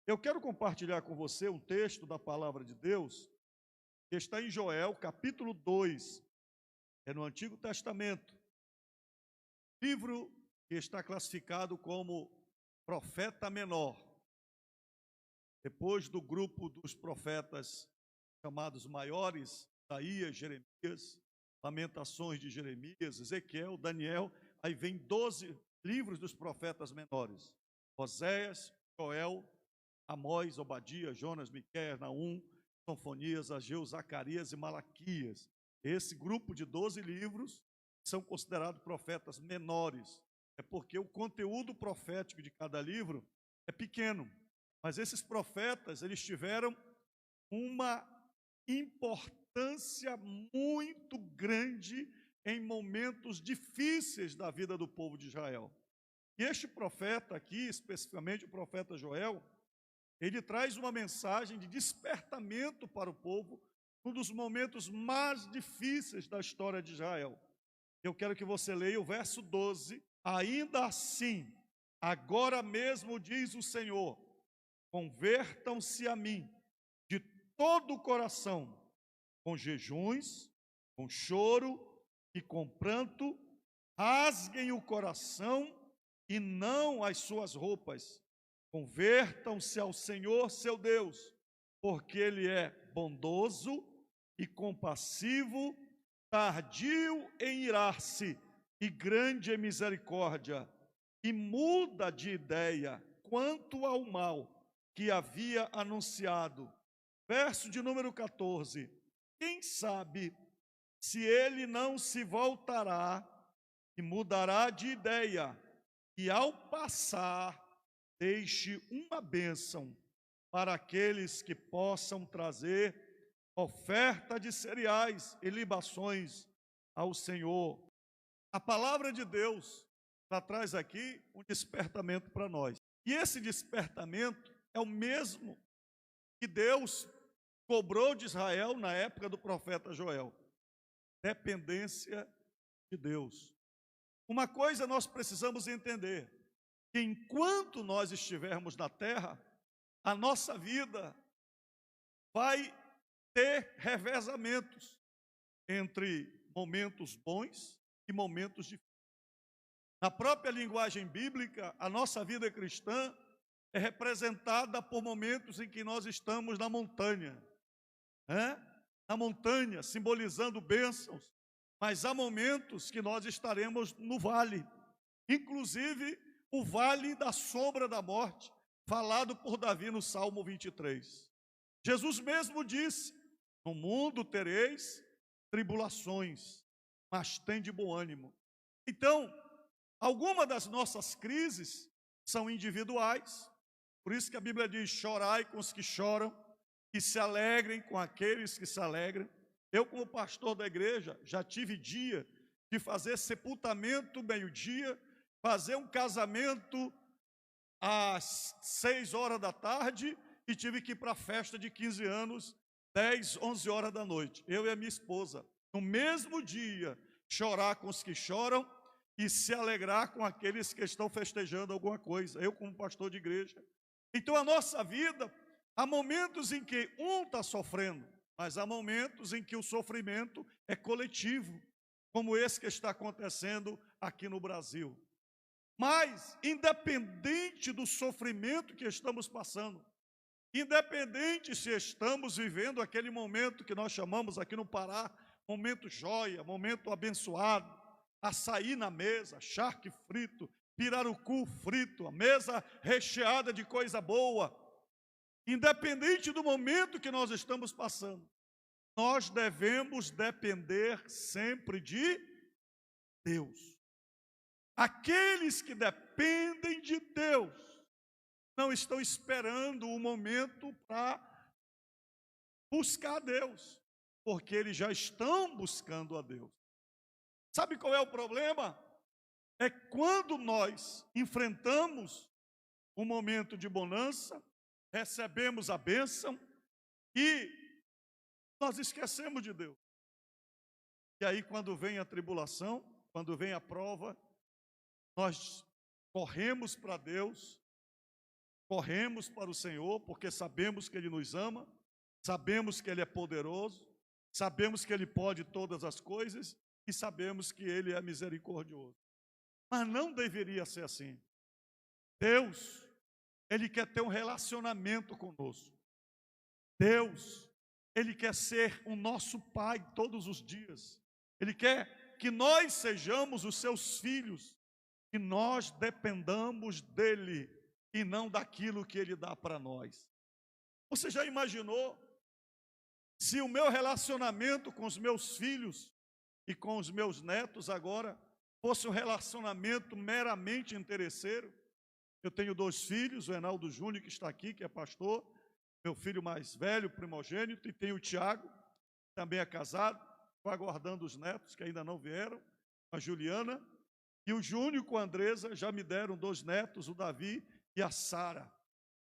Eu quero compartilhar com você um texto da palavra de Deus, que está em Joel, capítulo 2, é no Antigo Testamento, livro que está classificado como profeta menor, depois do grupo dos profetas chamados maiores, Isaías, Jeremias, Lamentações de Jeremias, Ezequiel, Daniel, aí vem 12 livros dos profetas menores, Oséias, Joel, Amós, Obadias, Jonas, Miqueias, Naum, Sofonias, Ageu, Zacarias e Malaquias. Esse grupo de 12 livros são considerados profetas menores. É porque o conteúdo profético de cada livro é pequeno. Mas esses profetas, eles tiveram uma importância muito grande em momentos difíceis da vida do povo de Israel. E este profeta aqui, especificamente o profeta Joel, ele traz uma mensagem de despertamento para o povo, um dos momentos mais difíceis da história de Israel. Eu quero que você leia o verso 12. Ainda assim, agora mesmo diz o Senhor, convertam-se a mim de todo o coração, com jejuns, com choro e com pranto, rasguem o coração e não as suas roupas. Convertam-se ao Senhor seu Deus, porque Ele é bondoso e compassivo, tardio em irar-se e grande em misericórdia, e muda de ideia quanto ao mal que havia anunciado. Verso de número 14. Quem sabe se ele não se voltará e mudará de ideia, e ao passar deixe uma bênção para aqueles que possam trazer oferta de cereais e libações ao Senhor. A palavra de Deus, ela traz aqui um despertamento para nós. E esse despertamento é o mesmo que Deus cobrou de Israel na época do profeta Joel. Dependência de Deus. Uma coisa nós precisamos entender, que enquanto nós estivermos na terra, a nossa vida vai ter revezamentos entre momentos bons e momentos difíceis. Na própria linguagem bíblica, a nossa vida cristã é representada por momentos em que nós estamos na montanha, na montanha, simbolizando bênçãos, mas há momentos que nós estaremos no vale, inclusive o vale da sombra da morte, falado por Davi no Salmo 23. Jesus mesmo disse, no mundo tereis tribulações, mas tem de bom ânimo. Então, algumas das nossas crises são individuais, por isso que a Bíblia diz, chorai com os que choram, e se alegrem com aqueles que se alegram. Eu, como pastor da igreja, já tive dia de fazer sepultamento meio-dia, fazer um casamento às 6 horas da tarde e tive que ir para a festa de 15 anos, 10, 11 horas da noite. Eu e a minha esposa, no mesmo dia, chorar com os que choram e se alegrar com aqueles que estão festejando alguma coisa. Eu, como pastor de igreja. Então, a nossa vida, há momentos em que um está sofrendo, mas há momentos em que o sofrimento é coletivo, como esse que está acontecendo aqui no Brasil. Mas, independente do sofrimento que estamos passando, independente se estamos vivendo aquele momento que nós chamamos aqui no Pará, momento joia, momento abençoado, açaí na mesa, charque frito, pirarucu frito, a mesa recheada de coisa boa, independente do momento que nós estamos passando, nós devemos depender sempre de Deus. Aqueles que dependem de Deus não estão esperando o momento para buscar a Deus, porque eles já estão buscando a Deus. Sabe qual é o problema? É quando nós enfrentamos um momento de bonança, recebemos a bênção e nós esquecemos de Deus. E aí, quando vem a tribulação, quando vem a prova, nós corremos para Deus corremos para o Senhor porque sabemos que Ele nos ama, sabemos que Ele é poderoso, sabemos que Ele pode todas as coisas e sabemos que Ele é misericordioso. Mas não deveria ser assim. Deus, Ele quer ter um relacionamento conosco. Deus, Ele quer ser o nosso Pai todos os dias. Ele quer que nós sejamos os seus filhos, que nós dependamos dEle e não daquilo que Ele dá para nós. Você já imaginou se o meu relacionamento com os meus filhos e com os meus netos agora fosse um relacionamento meramente interesseiro? Eu tenho 2 filhos, o Enaldo Júnior, que está aqui, que é pastor, meu filho mais velho, primogênito, e tenho o Tiago, que também é casado, estou aguardando os netos, que ainda não vieram, a Juliana, e o Júnior com a Andresa já me deram 2 netos, o Davi e a Sara.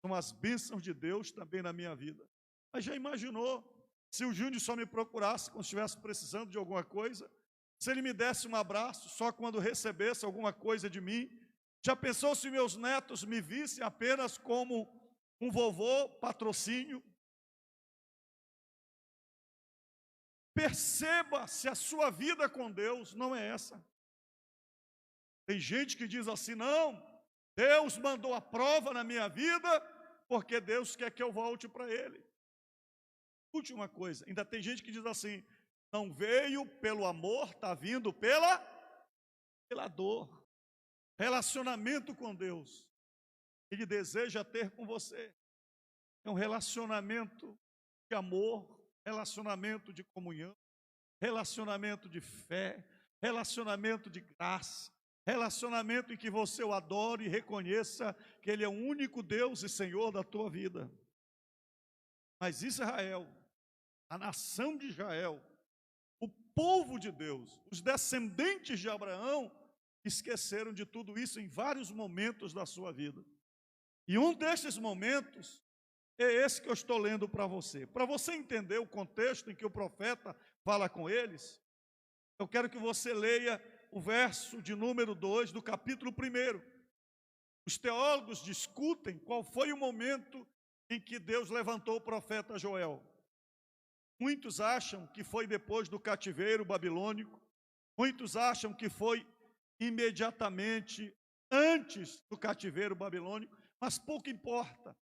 São as bênçãos de Deus também na minha vida. Mas já imaginou se o Júnior só me procurasse quando estivesse precisando de alguma coisa? Se ele me desse um abraço só quando recebesse alguma coisa de mim? Já pensou se meus netos me vissem apenas como um vovô patrocínio? Perceba se a sua vida com Deus não é essa. Tem gente que diz assim: não, Deus mandou a prova na minha vida porque Deus quer que eu volte para Ele. Última coisa, ainda tem gente que diz assim: não veio pelo amor, está vindo pela dor. Relacionamento com Deus, Ele deseja ter com você. É um relacionamento de amor, relacionamento de comunhão, relacionamento de fé, relacionamento de graça, relacionamento em que você o adore e reconheça que Ele é o único Deus e Senhor da tua vida. Mas Israel, a nação de Israel, o povo de Deus, os descendentes de Abraão, esqueceram de tudo isso em vários momentos da sua vida. E um desses momentos é esse que eu estou lendo para você. Para você entender o contexto em que o profeta fala com eles, eu quero que você leia o verso de número 2 do capítulo 1. Os teólogos discutem qual foi o momento em que Deus levantou o profeta Joel. Muitos acham que foi depois do cativeiro babilônico, muitos acham que foi imediatamente antes do cativeiro babilônico, mas pouco importa.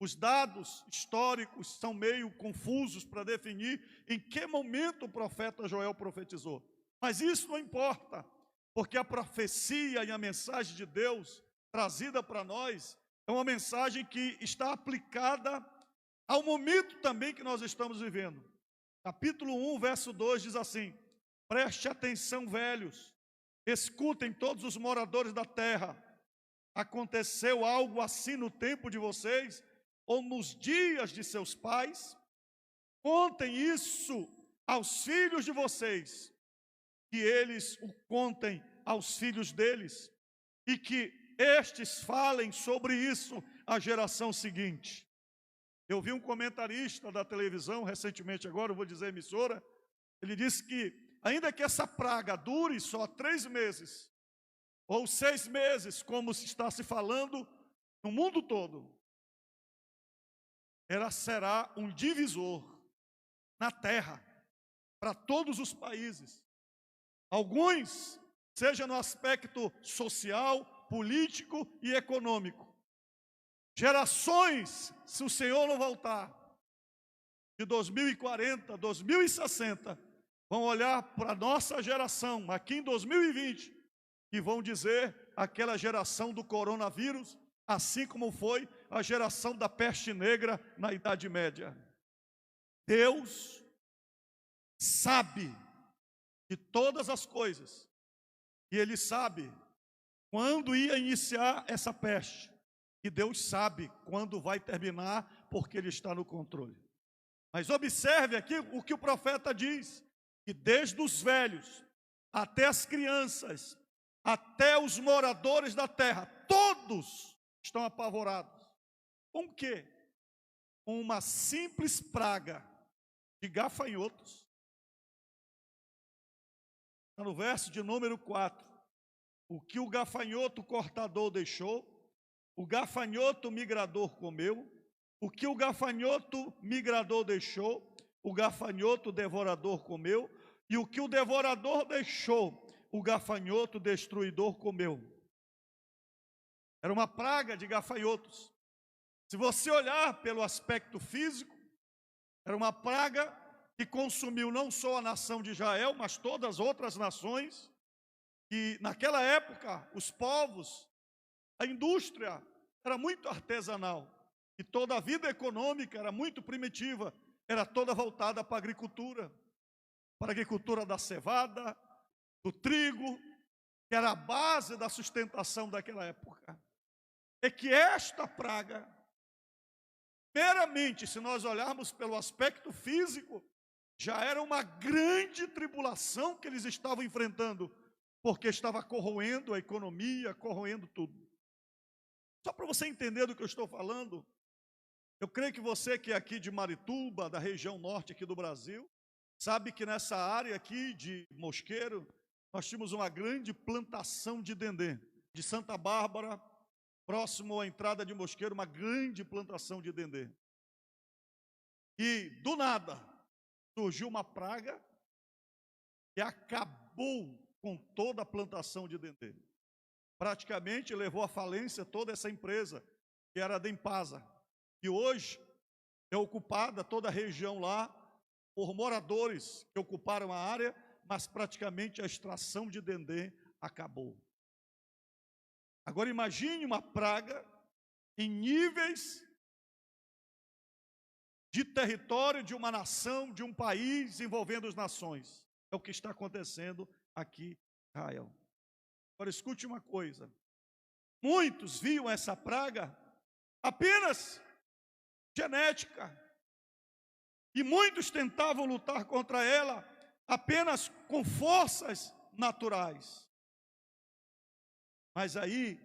Os dados históricos são meio confusos para definir em que momento o profeta Joel profetizou. Mas isso não importa, porque a profecia e a mensagem de Deus trazida para nós é uma mensagem que está aplicada ao momento também que nós estamos vivendo. Capítulo 1, verso 2 diz assim: preste atenção, velhos, escutem todos os moradores da terra. Aconteceu algo assim no tempo de vocês, ou nos dias de seus pais? Contem isso aos filhos de vocês, que eles o contem aos filhos deles, e que estes falem sobre isso à geração seguinte. Eu vi um comentarista da televisão recentemente, agora eu vou dizer emissora, ele disse que ainda que essa praga dure só 3 meses, ou 6 meses, como se está se falando no mundo todo, ela será um divisor na terra, para todos os países. Alguns, seja no aspecto social, político e econômico. Gerações, se o Senhor não voltar, de 2040, 2060, vão olhar para a nossa geração, aqui em 2020, e vão dizer aquela geração do coronavírus, assim como foi a geração da peste negra na Idade Média. Deus sabe de todas as coisas, e Ele sabe quando ia iniciar essa peste, e Deus sabe quando vai terminar, porque Ele está no controle. Mas observe aqui o que o profeta diz, que desde os velhos até as crianças, até os moradores da terra, todos estão apavorados. Com o quê? Com uma simples praga de gafanhotos. Está no verso de número 4. O que o gafanhoto cortador deixou, o gafanhoto migrador comeu, o que o gafanhoto migrador deixou, o gafanhoto devorador comeu, e o que o devorador deixou, o gafanhoto destruidor comeu. Era uma praga de gafanhotos. Se você olhar pelo aspecto físico, era uma praga que consumiu não só a nação de Israel, mas todas as outras nações. E naquela época, os povos, a indústria era muito artesanal. E toda a vida econômica era muito primitiva. Era toda voltada para a agricultura da cevada, do trigo, que era a base da sustentação daquela época. É que esta praga, meramente, se nós olharmos pelo aspecto físico, já era uma grande tribulação que eles estavam enfrentando, porque estava corroendo a economia, corroendo tudo. Só para você entender do que eu estou falando, eu creio que você que é aqui de Marituba, da região norte aqui do Brasil, sabe que nessa área aqui de Mosqueiro, nós tínhamos uma grande plantação de dendê. De Santa Bárbara, próximo à entrada de Mosqueiro, uma grande plantação de dendê. E do nada surgiu uma praga que acabou com toda a plantação de dendê. Praticamente levou à falência toda essa empresa, que era a Dempasa, que hoje é ocupada toda a região lá por moradores que ocuparam a área, mas praticamente a extração de dendê acabou. Agora imagine uma praga em níveis de território de uma nação, de um país, envolvendo as nações. É o que está acontecendo aqui em Israel. Agora escute uma coisa. Muitos viam essa praga apenas genética. E muitos tentavam lutar contra ela apenas com forças naturais. Mas aí,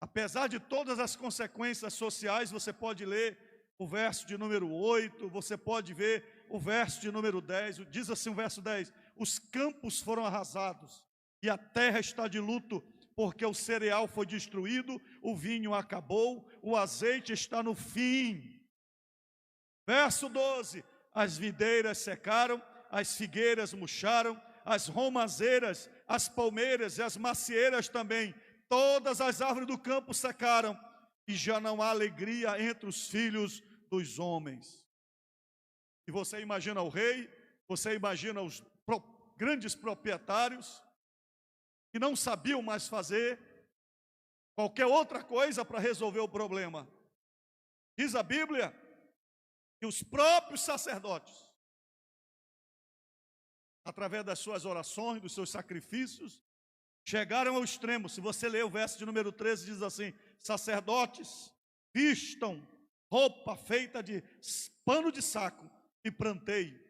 apesar de todas as consequências sociais, você pode ler o verso de número 8, você pode ver o verso de número 10, diz assim o verso 10, os campos foram arrasados e a terra está de luto, porque o cereal foi destruído, o vinho acabou, o azeite está no fim. Verso 12, as videiras secaram, as figueiras murcharam, as romazeiras, as palmeiras e as macieiras também, todas as árvores do campo secaram, e já não há alegria entre os filhos dos homens. E você imagina o rei, você imagina os grandes proprietários, que não sabiam mais fazer qualquer outra coisa para resolver o problema. Diz a Bíblia que os próprios sacerdotes, através das suas orações, dos seus sacrifícios, chegaram ao extremo. Se você ler o verso de número 13, diz assim, sacerdotes, vistam roupa feita de pano de saco e plantei.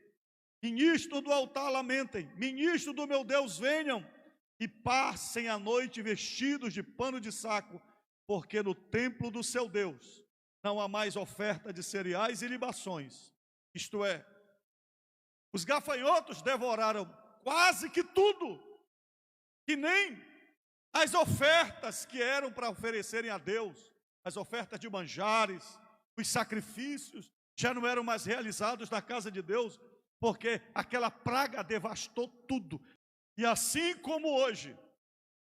Ministro do altar lamentem, ministro do meu Deus venham e passem a noite vestidos de pano de saco, porque no templo do seu Deus não há mais oferta de cereais e libações. Isto é, os gafanhotos devoraram quase que tudo, que nem as ofertas que eram para oferecerem a Deus, as ofertas de manjares, os sacrifícios, já não eram mais realizados na casa de Deus, porque aquela praga devastou tudo. E assim como hoje,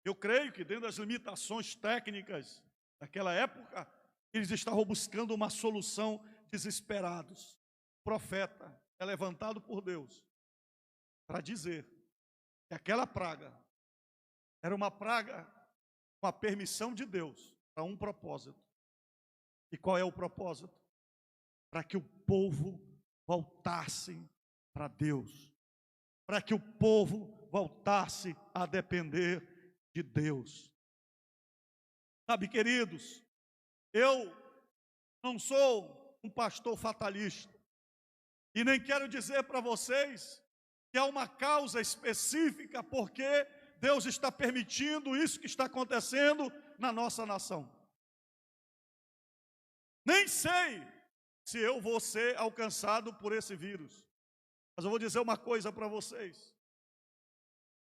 eu creio que dentro das limitações técnicas daquela época, eles estavam buscando uma solução desesperados. O profeta é levantado por Deus para dizer que aquela praga era uma praga com a permissão de Deus para um propósito. E qual é o propósito? Para que o povo voltasse para Deus, para que o povo voltasse a depender de Deus. Sabe, queridos, eu não sou um pastor fatalista e nem quero dizer para vocês que há uma causa específica porque Deus está permitindo isso que está acontecendo na nossa nação. Nem sei se eu vou ser alcançado por esse vírus, mas eu vou dizer uma coisa para vocês.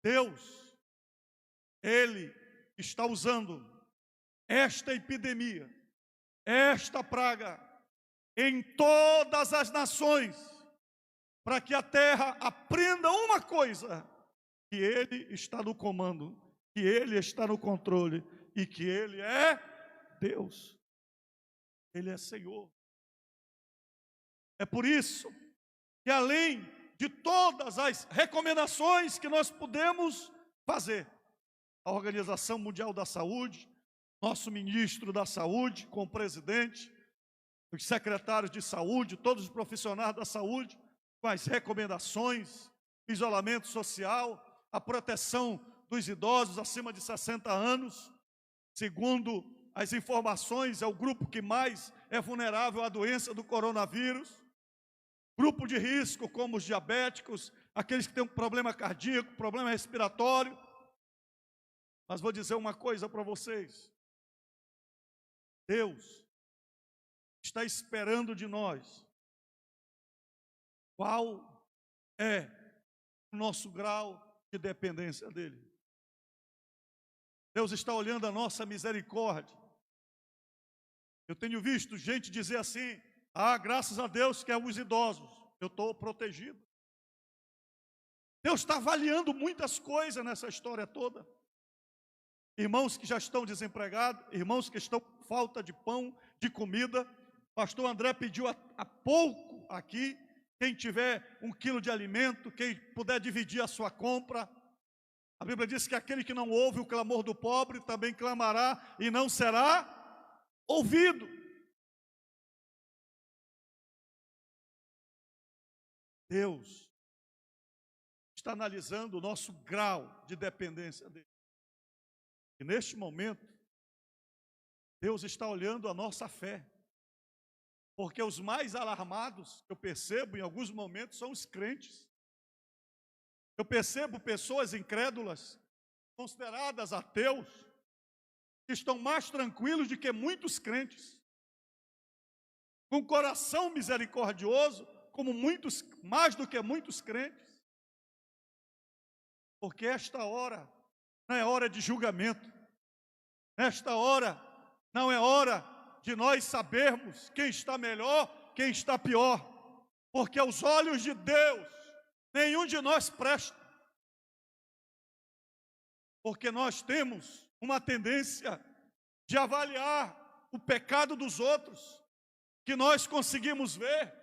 Deus, Ele está usando esta epidemia, esta praga, em todas as nações, para que a terra aprenda uma coisa: que Ele está no comando, que Ele está no controle e que Ele é Deus, Ele é Senhor. É por isso que, além de todas as recomendações que nós podemos fazer, a Organização Mundial da Saúde, nosso ministro da Saúde, com o presidente, os secretários de saúde, todos os profissionais da saúde, com as recomendações, isolamento social, a proteção dos idosos acima de 60 anos, segundo as informações, é o grupo que mais é vulnerável à doença do coronavírus, grupo de risco como os diabéticos, aqueles que têm um problema cardíaco, problema respiratório. Mas vou dizer uma coisa para vocês: Deus está esperando de nós qual é o nosso grau de dependência dEle. Deus está olhando a nossa misericórdia. Eu tenho visto gente dizer assim: graças a Deus que é os idosos, eu estou protegido. Deus está avaliando muitas coisas nessa história toda. Irmãos que já estão desempregados, irmãos que estão com falta de pão, de comida. Pastor André pediu há pouco aqui, quem tiver 1 quilo de alimento, quem puder dividir a sua compra. A Bíblia diz que aquele que não ouve o clamor do pobre também clamará e não será ouvido. Deus está analisando o nosso grau de dependência dele. E neste momento, Deus está olhando a nossa fé. Porque os mais alarmados, eu percebo em alguns momentos, são os crentes. Eu percebo pessoas incrédulas, consideradas ateus, que estão mais tranquilos do que muitos crentes. Com coração misericordioso, como muitos, mais do que muitos crentes. Porque esta hora não é hora de julgamento. Nesta hora não é hora de nós sabermos quem está melhor, quem está pior. Porque aos olhos de Deus, nenhum de nós presta. Porque nós temos uma tendência de avaliar o pecado dos outros, que nós conseguimos ver,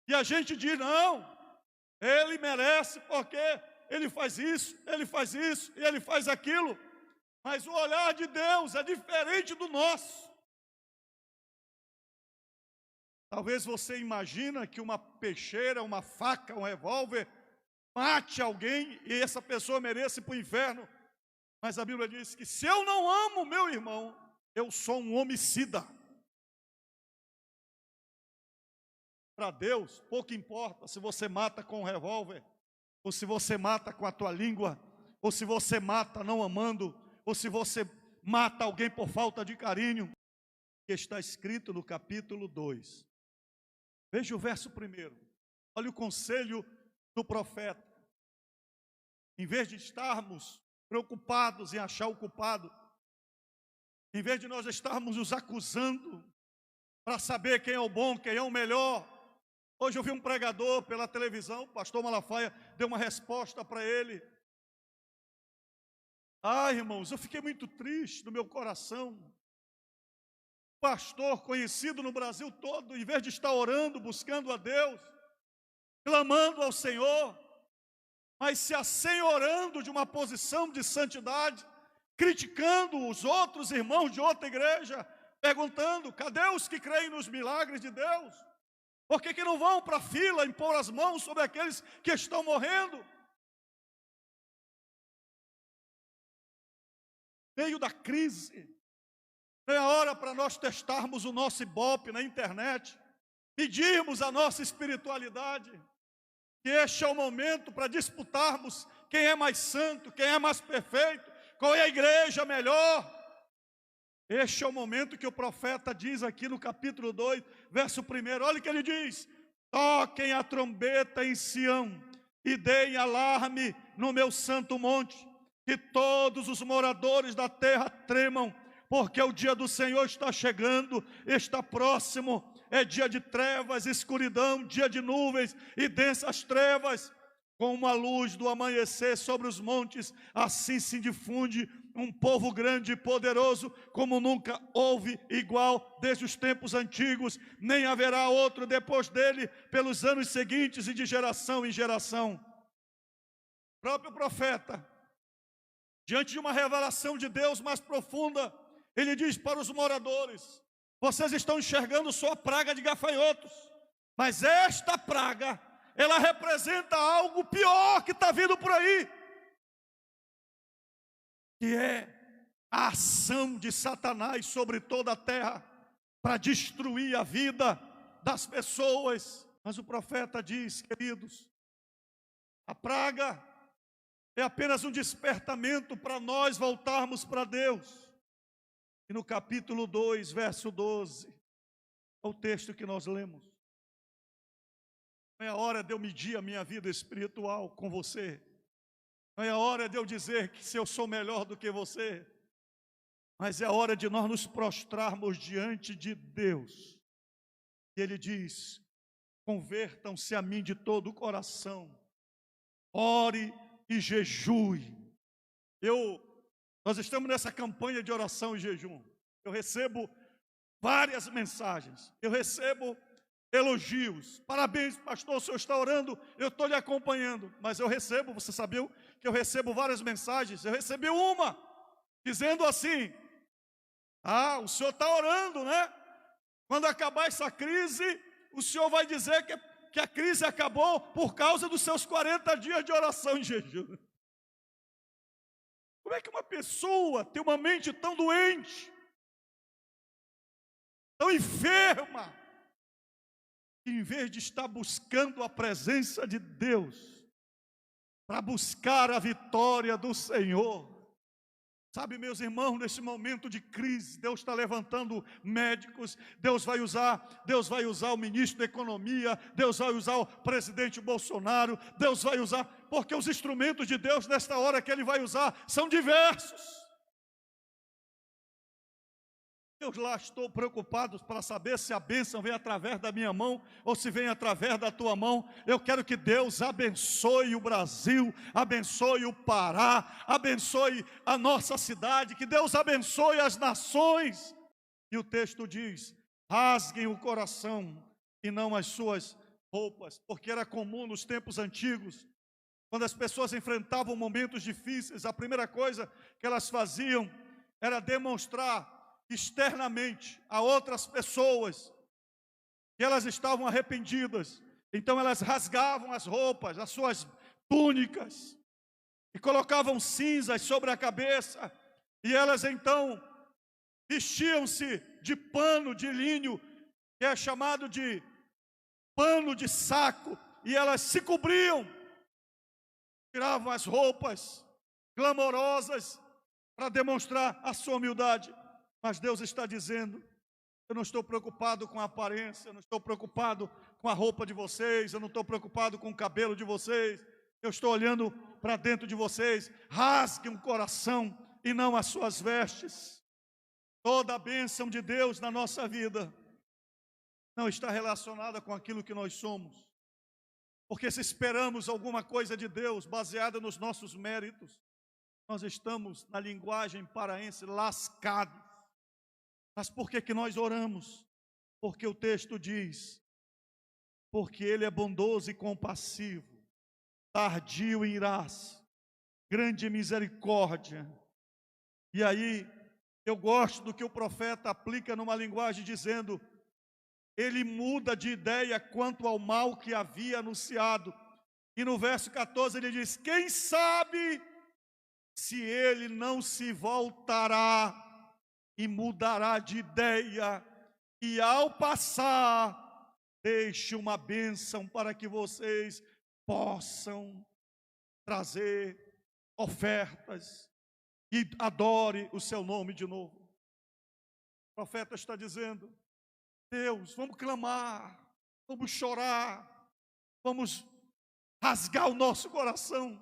e a gente diz: não, ele merece porque ele faz isso e ele faz aquilo. Mas o olhar de Deus é diferente do nosso. Talvez você imagina que uma peixeira, uma faca, um revólver mate alguém e essa pessoa mereça ir para o inferno. Mas a Bíblia diz que se eu não amo meu irmão, eu sou um homicida. Para Deus, pouco importa se você mata com um revólver, ou se você mata com a tua língua, ou se você mata não amando, ou se você mata alguém por falta de carinho, que está escrito no capítulo 2. Veja o verso 1. Olha o conselho do profeta. Em vez de estarmos preocupados em achar o culpado, em vez de nós estarmos nos acusando para saber quem é o bom, quem é o melhor. Hoje eu vi um pregador pela televisão, o pastor Malafaia deu uma resposta para ele. Irmãos, eu fiquei muito triste no meu coração. Pastor conhecido no Brasil todo, em vez de estar orando, buscando a Deus, clamando ao Senhor, mas se assenhorando de uma posição de santidade, criticando os outros irmãos de outra igreja, perguntando: cadê os que creem nos milagres de Deus? Por que não vão para a fila impor as mãos sobre aqueles que estão morrendo? No meio da crise, não é hora para nós testarmos o nosso ibope na internet, medirmos a nossa espiritualidade, que este é o momento para disputarmos quem é mais santo, quem é mais perfeito, qual é a igreja melhor. Este é o momento que o profeta diz aqui no capítulo 2, verso 1, olha o que ele diz: toquem a trombeta em Sião e deem alarme no meu santo monte, que todos os moradores da terra tremam, porque o dia do Senhor está chegando, está próximo. É dia de trevas, escuridão, dia de nuvens e densas trevas. Como a luz do amanhecer sobre os montes, assim se difunde um povo grande e poderoso, como nunca houve igual desde os tempos antigos, nem haverá outro depois dele, pelos anos seguintes e de geração em geração. O próprio profeta, diante de uma revelação de Deus mais profunda, ele diz para os moradores: vocês estão enxergando só a praga de gafanhotos, mas esta praga, ela representa algo pior que está vindo por aí, que é a ação de Satanás sobre toda a terra, para destruir a vida das pessoas. Mas o profeta diz, queridos, a praga é apenas um despertamento para nós voltarmos para Deus. E no capítulo 2, verso 12, é o texto que nós lemos. Não é a hora de eu medir a minha vida espiritual com você. Não é a hora de eu dizer que se eu sou melhor do que você. Mas é a hora de nós nos prostrarmos diante de Deus. E Ele diz: convertam-se a mim de todo o coração. Ore e jejue. Nós estamos nessa campanha de oração e jejum. Eu recebo várias mensagens. Eu recebo elogios. Parabéns, pastor, o senhor está orando, eu estou lhe acompanhando. Mas eu recebo, você sabia que eu recebo várias mensagens? Eu recebi uma, dizendo assim: o senhor está orando, né? Quando acabar essa crise, o senhor vai dizer que a crise acabou por causa dos seus 40 dias de oração e jejum. Como é que uma pessoa tem uma mente tão doente, tão enferma, que em vez de estar buscando a presença de Deus, para buscar a vitória do Senhor? Sabe, meus irmãos, nesse momento de crise, Deus está levantando médicos, Deus vai usar o ministro da Economia, Deus vai usar o presidente Bolsonaro, Deus vai usar, porque os instrumentos de Deus nesta hora que Ele vai usar são diversos. Eu lá estou preocupado para saber se a bênção vem através da minha mão ou se vem através da tua mão. Eu quero que Deus abençoe o Brasil, abençoe o Pará, abençoe a nossa cidade, que Deus abençoe as nações. E o texto diz: rasguem o coração e não as suas roupas, porque era comum nos tempos antigos, quando as pessoas enfrentavam momentos difíceis, a primeira coisa que elas faziam era demonstrar externamente a outras pessoas que elas estavam arrependidas. Então elas rasgavam as roupas, as suas túnicas, e colocavam cinzas sobre a cabeça, e elas então vestiam-se de pano de linho, que é chamado de pano de saco, e elas se cobriam, tiravam as roupas glamorosas para demonstrar a sua humildade. Mas Deus está dizendo: eu não estou preocupado com a aparência, eu não estou preocupado com a roupa de vocês, eu não estou preocupado com o cabelo de vocês, eu estou olhando para dentro de vocês. Rasguem o coração e não as suas vestes. Toda a bênção de Deus na nossa vida não está relacionada com aquilo que nós somos, porque se esperamos alguma coisa de Deus baseada nos nossos méritos, nós estamos, na linguagem paraense, lascados. Mas por que nós oramos? Porque o texto diz: porque Ele é bondoso e compassivo, tardio em irás, grande misericórdia. E aí, eu gosto do que o profeta aplica numa linguagem dizendo: ele muda de ideia quanto ao mal que havia anunciado. E no verso 14 ele diz: quem sabe se ele não se voltará e mudará de ideia, e ao passar, deixe uma bênção para que vocês possam trazer ofertas e adore o seu nome de novo. O profeta está dizendo: Deus, vamos clamar, vamos chorar, vamos rasgar o nosso coração.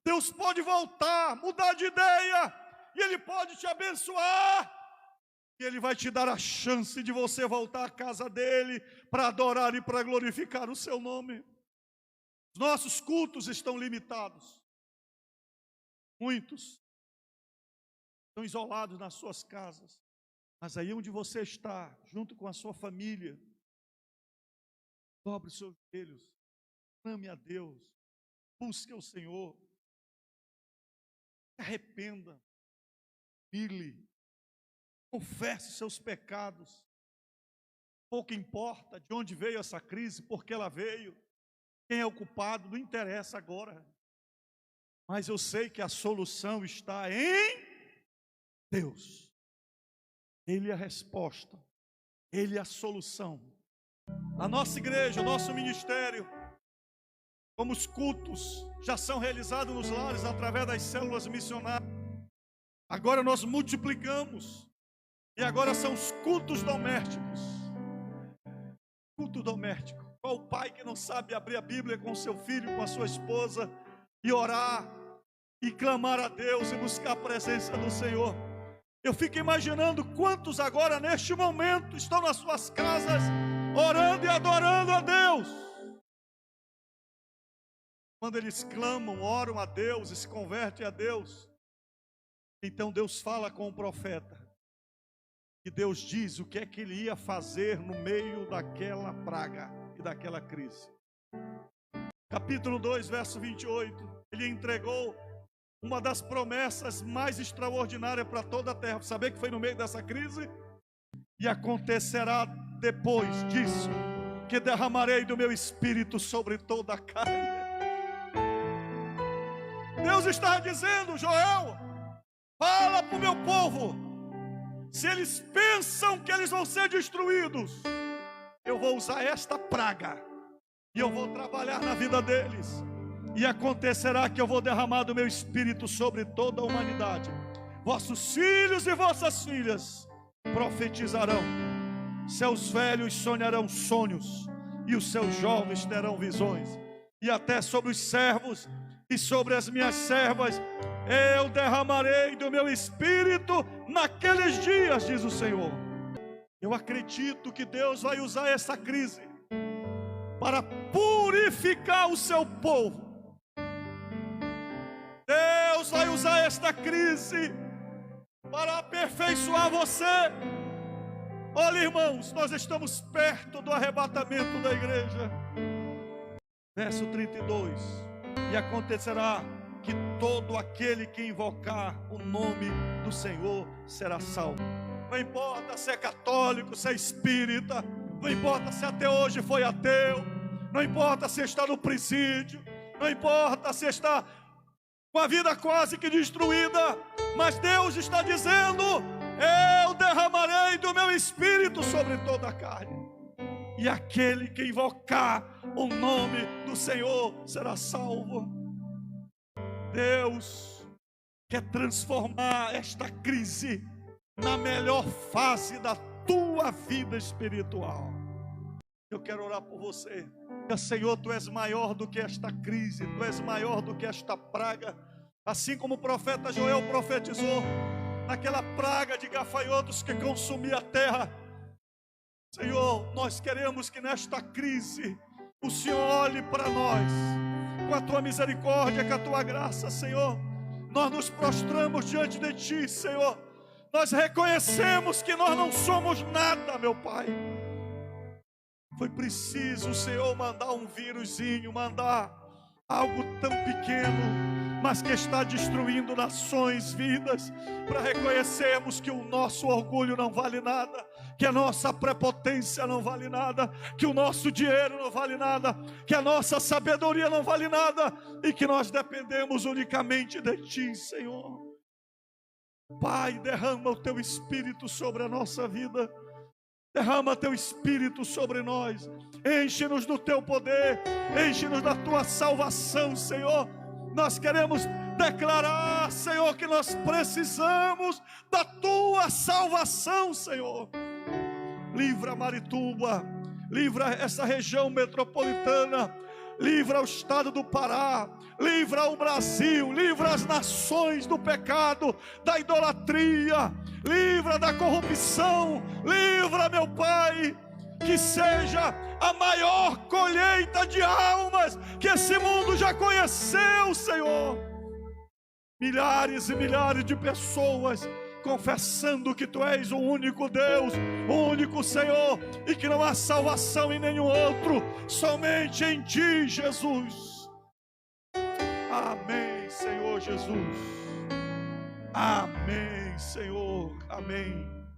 Deus pode voltar, mudar de ideia, e Ele pode te abençoar. E Ele vai te dar a chance de você voltar à casa dEle para adorar e para glorificar o seu nome. Os nossos cultos estão limitados. Muitos estão isolados nas suas casas. Mas aí onde você está, junto com a sua família, dobre os seus joelhos, clame a Deus, busque o Senhor, se arrependa, humilhe, confesse seus pecados. Pouco importa de onde veio essa crise, por que ela veio, quem é o culpado, não interessa agora. Mas eu sei que a solução está em Deus. Ele é a resposta, Ele é a solução. A nossa igreja, o nosso ministério, como os cultos já são realizados nos lares através das células missionárias, agora nós multiplicamos. E agora são os cultos domésticos. Culto doméstico. Qual o pai que não sabe abrir a Bíblia com o seu filho, com a sua esposa, e orar, e clamar a Deus, e buscar a presença do Senhor? Eu fico imaginando quantos agora, neste momento, estão nas suas casas, orando e adorando a Deus. Quando eles clamam, oram a Deus e se convertem a Deus, então Deus fala com o profeta. E Deus diz o que é que Ele ia fazer no meio daquela praga e daquela crise. Capítulo 2, verso 28. Ele entregou uma das promessas mais extraordinárias para toda a terra. Saber que foi no meio dessa crise? E acontecerá depois disso, que derramarei do meu espírito sobre toda a carne. Deus está dizendo: Joel, fala para o meu povo, se eles pensam que eles vão ser destruídos, eu vou usar esta praga, e eu vou trabalhar na vida deles. E acontecerá que eu vou derramar do meu espírito sobre toda a humanidade. Vossos filhos e vossas filhas profetizarão, seus velhos sonharão sonhos, e os seus jovens terão visões. E até sobre os servos e sobre as minhas servas eu derramarei do meu espírito naqueles dias, diz o Senhor. Eu acredito que Deus vai usar essa crise para purificar o seu povo. Deus vai usar esta crise para aperfeiçoar você. Olha, irmãos, nós estamos perto do arrebatamento da igreja. Verso 32. E acontecerá que todo aquele que invocar o nome do Senhor será salvo. Não importa se é católico, se é espírita, não importa se até hoje foi ateu, não importa se está no presídio, não importa se está com a vida quase que destruída, mas Deus está dizendo: eu derramarei do meu espírito sobre toda a carne, e aquele que invocar o nome do Senhor será salvo. Deus quer transformar esta crise na melhor fase da tua vida espiritual. Eu quero orar por você. Senhor, Tu és maior do que esta crise, Tu és maior do que esta praga. Assim como o profeta Joel profetizou naquela praga de gafanhotos que consumia a terra. Senhor, nós queremos que nesta crise o Senhor olhe para nós com a Tua misericórdia, com a Tua graça, Senhor. Nós nos prostramos diante de Ti, Senhor. Nós reconhecemos que nós não somos nada, meu Pai. Foi preciso o Senhor mandar um vírusinho, mandar algo tão pequeno, mas que está destruindo nações, vidas, para reconhecermos que o nosso orgulho não vale nada, que a nossa prepotência não vale nada, que o nosso dinheiro não vale nada, que a nossa sabedoria não vale nada, e que nós dependemos unicamente de Ti, Senhor. Pai, derrama o Teu Espírito sobre a nossa vida. Derrama Teu Espírito sobre nós. Enche-nos do Teu poder. Enche-nos da Tua salvação, Senhor. Nós queremos declarar, Senhor, que nós precisamos da Tua salvação, Senhor. Livra Marituba, livra essa região metropolitana, livra o estado do Pará, livra o Brasil, livra as nações do pecado, da idolatria. livra da corrupção, livra, meu Pai, que seja a maior colheita de almas que esse mundo já conheceu, Senhor. Milhares e milhares de pessoas confessando que Tu és o único Deus, o único Senhor, e que não há salvação em nenhum outro, somente em Ti, Jesus. Amém, Senhor Jesus. Amém, Senhor. Amém.